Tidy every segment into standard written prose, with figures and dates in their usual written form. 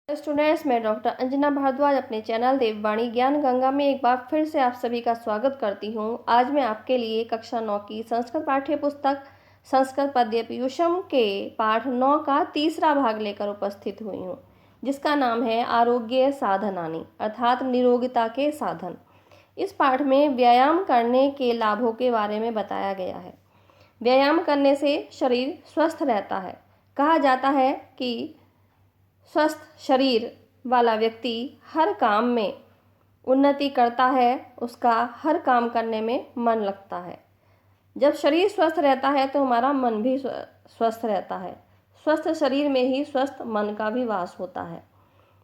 Students, मैं doctor Anjana Bhardwaj अपने channel देववाणी ज्ञान गंगा में एक बार फिर से आप सभी का स्वागत करती हूं। आज मैं आपके लिए कक्षा 9 की संस्कृत पाठ्य पुस्तक संस्कृत पद्य पीयूषम के पाठ 9 का तीसरा भाग लेकर उपस्थित हुई हूं, जिसका नाम है आरोग्य साधनानि अर्थात निरोगिता के साधन। इस पाठ में व्यायाम करने के लाभों के बारे में बताया गया है। व्यायाम करने से शरीर स्वस्थ रहता है। कहा जाता है कि स्वस्थ शरीर वाला व्यक्ति हर काम में उन्नति करता है, उसका हर काम करने में मन लगता है। जब शरीर स्वस्थ रहता है तो हमारा मन भी स्वस्थ रहता है। स्वस्थ शरीर में ही स्वस्थ मन का भी वास होता है।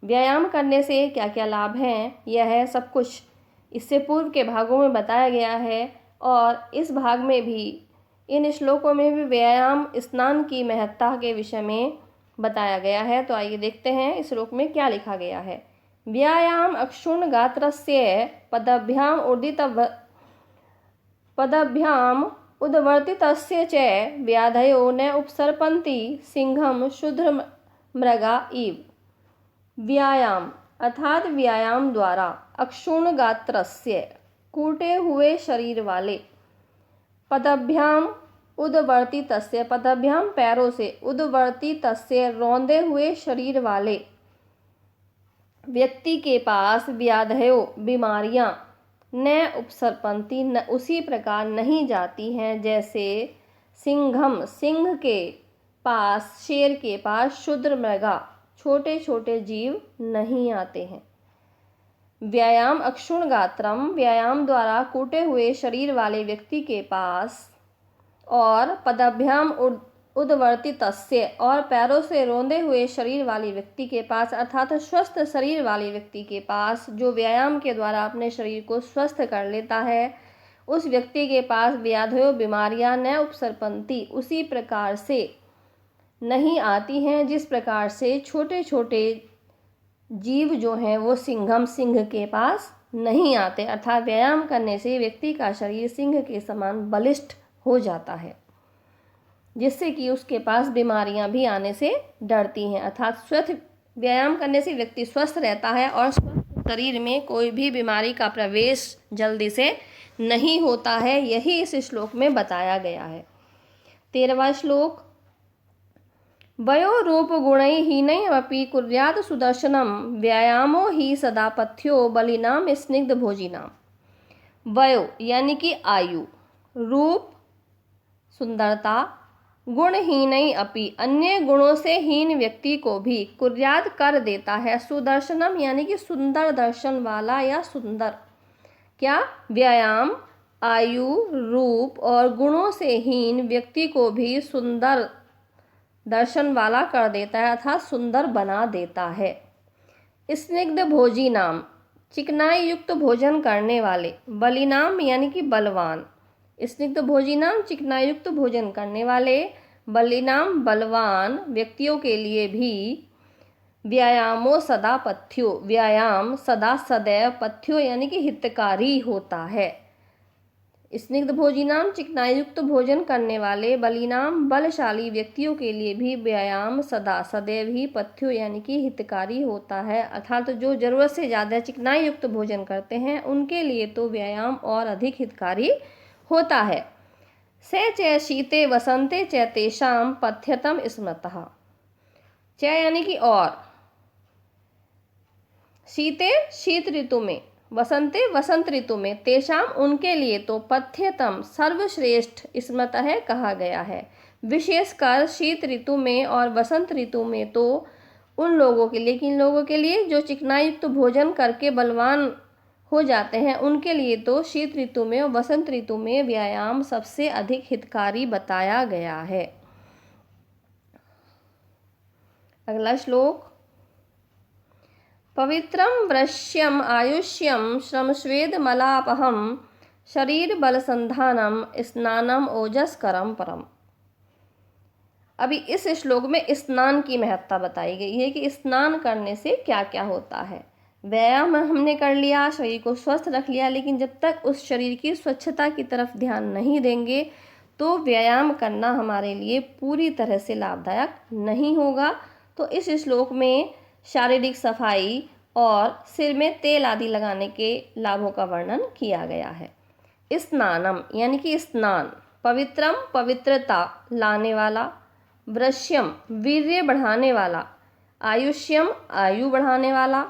व्यायाम करने से क्या क्या लाभ हैं, यह है सब कुछ इससे पूर्व के भागों में बताया गया है और इस भाग में भी, इन श्लोकों में भी व्यायाम स्नान की महत्ता के विषय में बताया गया है। तो आइए देखते हैं इस श्लोक में क्या लिखा गया है। व्यायाम अक्षुण गात्रस्य पदभ्याम उद्वर्तितस्य च व्याधयो न उपसर्पन्ति सिंहम शुद्र मृगा इव। व्यायाम अर्थात व्यायाम द्वारा अक्षुण गात्रस्य कूटे हुए शरीर वाले, पदभ्याम उद्वर्ती तस्य पदभ्याम पैरों से, उद्वर्ती तस्य रौंदे हुए शरीर वाले व्यक्ति के पास व्याधयो बीमारियां न उपसर्पन्ति न उसी प्रकार नहीं जाती हैं जैसे सिंघम सिंह के पास, शेर के पास शूद्र मृगा छोटे छोटे जीव नहीं आते हैं। व्यायाम अक्षुण गात्रम व्यायाम द्वारा कूटे हुए शरीर वाले व्यक्ति के पास, और पदभ्याम उद्वर्ती तस्य और पैरों से रौंदे हुए शरीर वाले व्यक्ति के पास अर्थात स्वस्थ शरीर वाले व्यक्ति के पास, जो व्यायाम के द्वारा अपने शरीर को स्वस्थ कर लेता है, उस व्यक्ति के पास व्याधियों बीमारियां न उपसर्पन्ति उसी प्रकार से नहीं आती हैं जिस प्रकार से छोटे छोटे जीव जो हैं वो सिंघम सिंह के पास नहीं आते। अर्थात व्यायाम करने से व्यक्ति का शरीर सिंह के समान बलिष्ठ हो जाता है, जिससे कि उसके पास बीमारियां भी आने से डरती हैं। अर्थात स्वस्थ व्यायाम करने से व्यक्ति स्वस्थ रहता है और स्वस्थ शरीर में कोई भी बीमारी का प्रवेश जल्दी से नहीं होता है। यही इस श्लोक में बताया गया है। 13वां श्लोक। वयो रूप गुणै हीनैरपि कुर्यात् सुदर्शनम व्यायामो ही सदा पथ्यो बलिनाम स्निग्ध भोजिनाम। वयो यानी कि आयु, रूप सुंदरता, गुणहीन अपि अन्य गुणों से हीन व्यक्ति को भी कुर्याद कर देता है। सुदर्शनम यानी कि सुंदर दर्शन वाला या सुंदर। क्या? व्यायाम आयु, रूप और गुणों से हीन व्यक्ति को भी सुंदर दर्शन वाला कर देता है अर्थात सुंदर बना देता है। स्निग्ध भोजी नाम चिकनाई युक्त भोजन करने वाले, बलिनाम यानी कि बलवान। स्निग्ध भोजी नाम चिकनायुक्त भोजन करने वाले, बलिनाम बलवान व्यक्तियों के लिए भी व्यायामो सदा पथ्यो व्यायाम सदा सदैव पथ्यो यानी कि हितकारी होता है। स्निग्ध भोजी नाम चिकनायुक्त भोजन करने वाले, बलिनाम बलशाली व्यक्तियों के लिए भी व्यायाम सदा सदैव ही पथ्यो यानी कि हितकारी होता है। अर्थात जो जरूरत से ज़्यादा चिकनायुक्त भोजन करते हैं उनके लिए तो व्यायाम और अधिक हितकारी होता है। से च शीते वसंते च तेषां पथ्यतम स्मृतः। च यानी कि और, शीते शीत ऋतु में, वसंते वसंत ऋतु में, तेषाम उनके लिए तो पथ्यतम सर्वश्रेष्ठ स्मृतः कहा गया है। विशेषकर शीत ऋतु में और वसंत ऋतु में तो उन लोगों के लिए, किन लोगों के लिए, जो चिकनायुक्त भोजन करके बलवान हो जाते हैं, उनके लिए तो शीत ऋतु में और वसंत ऋतु में व्यायाम सबसे अधिक हितकारी बताया गया है। अगला श्लोक। पवित्रम वृश्यम आयुष्यम श्रमस्वेद मलापहम शरीर बल संधानम स्नानम ओजस्करम परम। अभी इस श्लोक में स्नान की महत्ता बताई गई है कि स्नान करने से क्या क्या होता है। व्यायाम हमने कर लिया, शरीर को स्वस्थ रख लिया, लेकिन जब तक उस शरीर की स्वच्छता की तरफ ध्यान नहीं देंगे तो व्यायाम करना हमारे लिए पूरी तरह से लाभदायक नहीं होगा। तो इस श्लोक में शारीरिक सफाई और सिर में तेल आदि लगाने के लाभों का वर्णन किया गया है। स्नानम यानी कि स्नान, पवित्रम पवित्रता लाने वाला, वृश्यम वीर्य बढ़ाने वाला, आयुष्यम आयु बढ़ाने वाला,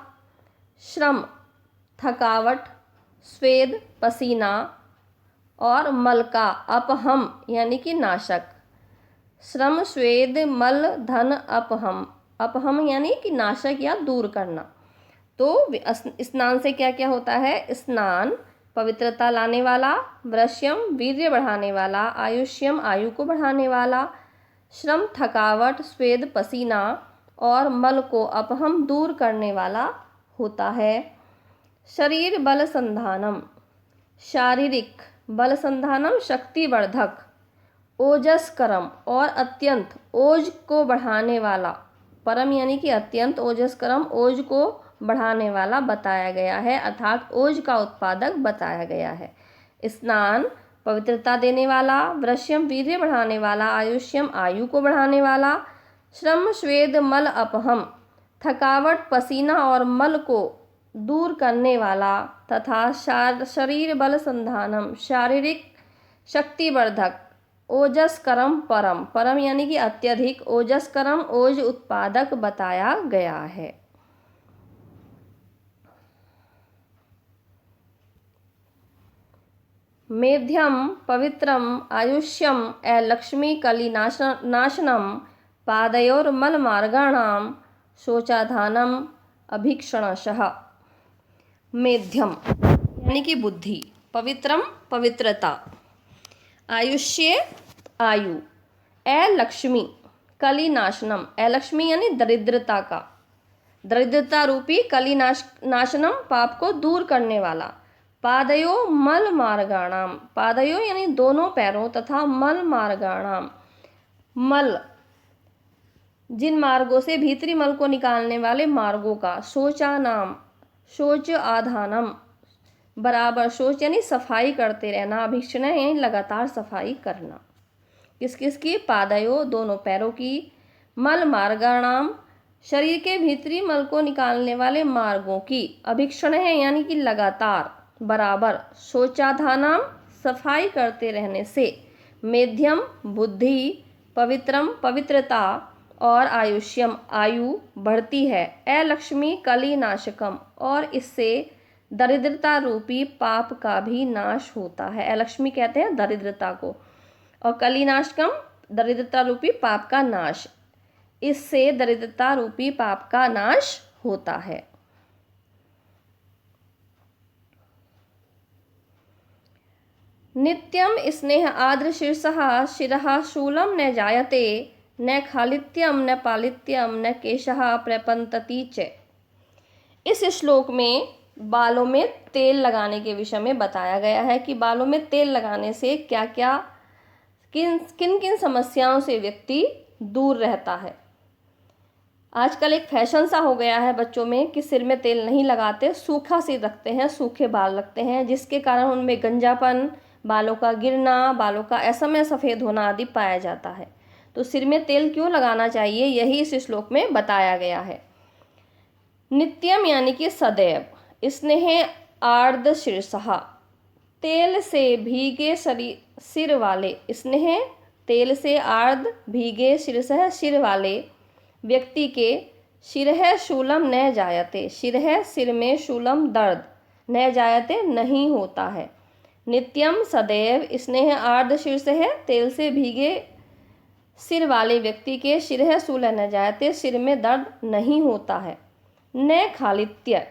श्रम थकावट, स्वेद पसीना और मल का अपहम यानी कि नाशक। श्रम स्वेद मल धन अपहम, अपहम यानी कि नाशक या दूर करना। तो स्नान से क्या क्या होता है? स्नान पवित्रता लाने वाला, वृश्यम वीर्य बढ़ाने वाला, आयुष्यम आयु को बढ़ाने वाला, श्रम थकावट, स्वेद पसीना और मल को अपहम दूर करने वाला होता है। शरीर बल संधानम, शारीरिक बल संधानम शक्तिवर्धक, ओजस्करम और अत्यंत ओज को बढ़ाने वाला, परम यानी कि अत्यंत, ओजस्करम ओज को बढ़ाने वाला बताया गया है, अर्थात ओज का उत्पादक बताया गया है। स्नान पवित्रता देने वाला, वृश्यम वीर्य बढ़ाने वाला, आयुष्यम आयु को बढ़ाने वाला, श्रम स्वेद मल अपहम थकावट पसीना और मल को दूर करने वाला, तथा शरीर बल संधानम शारीरिक शक्तिवर्धक, ओजस्करम परम, परम यानी कि अत्यधिक, ओजस्करम ओज उत्पादक बताया गया है। मेध्यम पवित्रम आयुष्यम लक्ष्मी कली नाशनम पादयोर्मल मार्गाणाम शोचाधानम अभीक्षणशः। मेध्यम यानी कि बुद्धि, पवित्रम पवित्रता, आयुष्य आयु, लक्ष्मी कली नाशनम, लक्ष्मी यानी दरिद्रता का, दरिद्रता रूपी कली नाशनम पाप को दूर करने वाला, पादयो मल मार्गाणाम, पादयो यानी दोनों पैरों, तथा मल मार्गाणाम मल जिन मार्गों से भीतरी मल को निकालने वाले मार्गों का, शोचानाम शोच आधानम बराबर, शोच यानी सफाई करते रहना, अभीक्षण यानी लगातार सफाई करना। किस किस की? पादयो दोनों पैरों की, मल मार्गाणाम शरीर के भीतरी मल को निकालने वाले मार्गों की, अभीक्षण है यानी कि लगातार बराबर, शोचाधानाम सफाई करते रहने से, मेध्यम बुद्धि, पवित्रम पवित्रता और आयुष्यम आयु बढ़ती है, लक्ष्मी कली नाशकम और इससे दरिद्रता रूपी पाप का भी नाश होता है। लक्ष्मी कहते हैं दरिद्रता को, और कली नाशकम दरिद्रता रूपी पाप का नाश, इससे दरिद्रता रूपी पाप का नाश होता है। नित्यम स्नेह आद्र शीर्षः शिरः शूलं न जायते, न खालित्यम न पालित्यम न केशः प्रपंतति च। इस श्लोक में बालों में तेल लगाने के विषय में बताया गया है कि बालों में तेल लगाने से क्या क्या किन किन समस्याओं से व्यक्ति दूर रहता है। आजकल एक फैशन सा हो गया है बच्चों में कि सिर में तेल नहीं लगाते, सूखा सिर रखते हैं, सूखे बाल रखते हैं, जिसके कारण उनमें गंजापन, बालों का गिरना, बालों का असमय सफ़ेद होना आदि पाया जाता है। तो सिर में तेल क्यों लगाना चाहिए, यही इस श्लोक में बताया गया है। नित्यम यानी कि सदैव, स्नेह आर्द्र शीर्षः तेल से भीगे सिर वाले, स्नेह तेल से आर्द्र भीगे शीर्षः सिर वाले व्यक्ति के, शिरः शूलम न जायते, शिरः सिर में, शूलम दर्द, न जायते नहीं होता है। नित्यम सदैव स्नेह आर्द्र शीर्षः तेल से भीगे सिर वाले व्यक्ति के, शिरः शूल न जायते सिर में दर्द नहीं होता है। न खालित्य,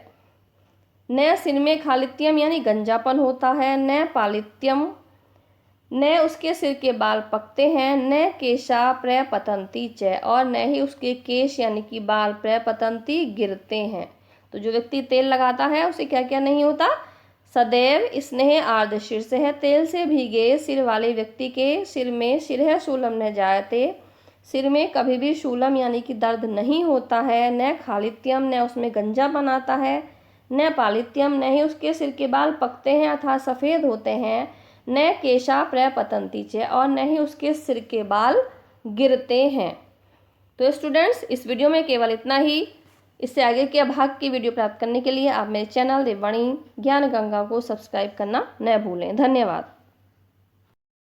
न सिर में खालित्यम यानी गंजापन होता है, न पालित्यम न उसके सिर के बाल पकते हैं, न केशा प्रपतंती च और न ही उसके केश यानी कि बाल प्रपतंती गिरते हैं। तो जो व्यक्ति तेल लगाता है उसे क्या क्या नहीं होता? सदैव स्नेह आर्द्र शीर्षः तेल से भीगे सिर वाले व्यक्ति के सिर में, शिरः शूलम न जायते सिर में कभी भी शूलम यानी कि दर्द नहीं होता है, न खालित्यम न उसमें गंजा बनाता है, न पालित्यम न ही उसके सिर के बाल पकते हैं अर्थात सफ़ेद होते हैं, न केशा प्रपतंती च और न ही उसके सिर के बाल गिरते हैं। तो स्टूडेंट्स इस वीडियो में केवल इतना ही। इससे आगे के भाग की वीडियो प्राप्त करने के लिए आप मेरे चैनल देववाणी ज्ञान गंगा को सब्सक्राइब करना न भूलें। धन्यवाद।